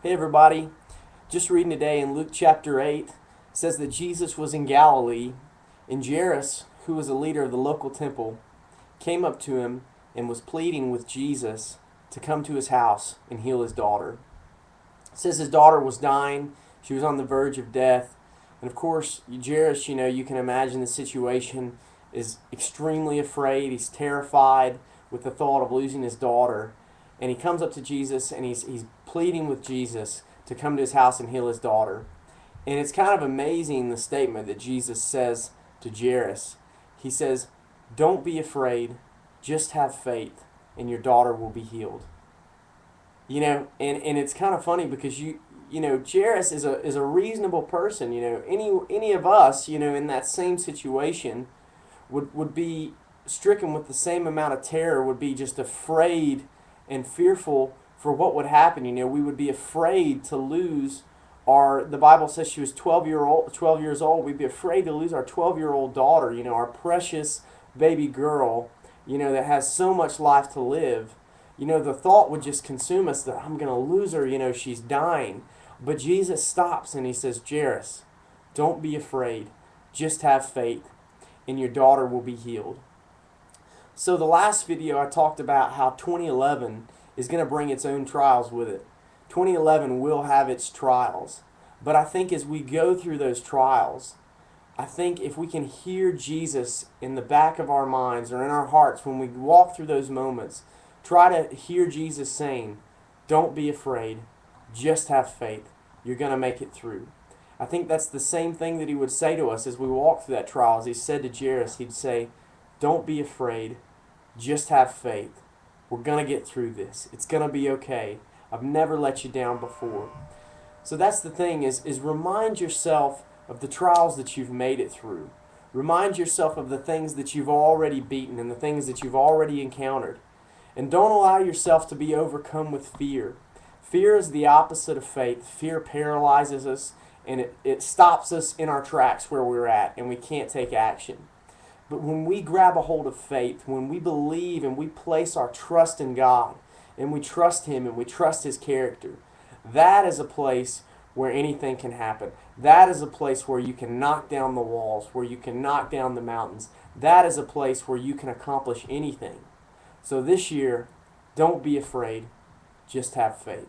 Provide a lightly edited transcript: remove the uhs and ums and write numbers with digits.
Hey everybody, just reading today in Luke chapter 8, it says that Jesus was in Galilee, and Jairus, who was a leader of the local temple, came up to him and was pleading with Jesus to come to his house and heal his daughter. It says his daughter was dying, she was on the verge of death, and of course Jairus, you can imagine the situation, is extremely afraid, he's terrified with the thought of losing his daughter. And he comes up to Jesus and he's pleading with Jesus to come to his house and heal his daughter. And it's kind of amazing the statement that Jesus says to Jairus. He says, "Don't be afraid, just have faith, and your daughter will be healed." And it's kind of funny because Jairus is a reasonable person. Any of us, in that same situation would be stricken with the same amount of terror, would be just afraid and fearful for what would happen. We would be afraid to lose the Bible says she was 12 years old. We'd be afraid to lose our 12-year-old daughter, our precious baby girl, that has so much life to live. The thought would just consume us that I'm going to lose her, she's dying. But Jesus stops and he says, "Jairus, don't be afraid. Just have faith and your daughter will be healed." So the last video I talked about how 2011 is going to bring its own trials with it. 2011 will have its trials. But I think as we go through those trials, I think if we can hear Jesus in the back of our minds or in our hearts when we walk through those moments, try to hear Jesus saying, "Don't be afraid, just have faith. You're going to make it through." I think that's the same thing that he would say to us as we walk through that trial. As he said to Jairus, he'd say, "Don't be afraid, just have faith. We're going to get through this. It's going to be okay. I've never let you down before." So that's the thing is remind yourself of the trials that you've made it through. Remind yourself of the things that you've already beaten and the things that you've already encountered. And don't allow yourself to be overcome with fear. Fear is the opposite of faith. Fear paralyzes us and it stops us in our tracks where we're at and we can't take action. But when we grab a hold of faith, when we believe and we place our trust in God, and we trust Him and we trust His character, that is a place where anything can happen. That is a place where you can knock down the walls, where you can knock down the mountains. That is a place where you can accomplish anything. So this year, don't be afraid, just have faith.